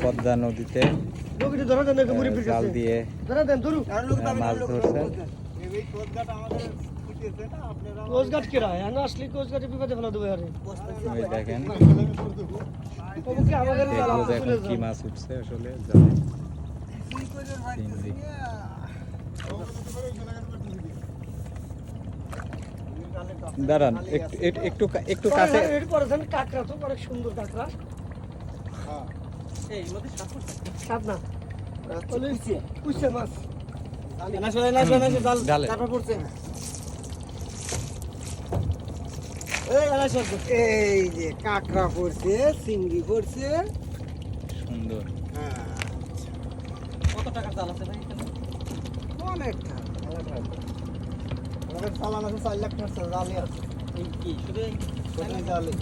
পদ্মা নদীতে জাল দিয়ে মাছ ধরছেন। ওই দেখেন এগুলো দেখুন কি মাছ উঠছে আসলে জালে। চিংড়ি। দাঁড়ান একটু একটু কাছে। কাঁকড়া তো অনেক সুন্দর কাঁকড়া। সাত না কুইছে মাছ জালে এই যে কাঁকড়া পড়ছে, চিংড়ি পড়ছে। সুন্দর। কত টাকা জাল আছে ভাই এখানে? অনেক চালান আছে 4 লাখ টাকা জালে আছে। এই কি শুধু এই জালে?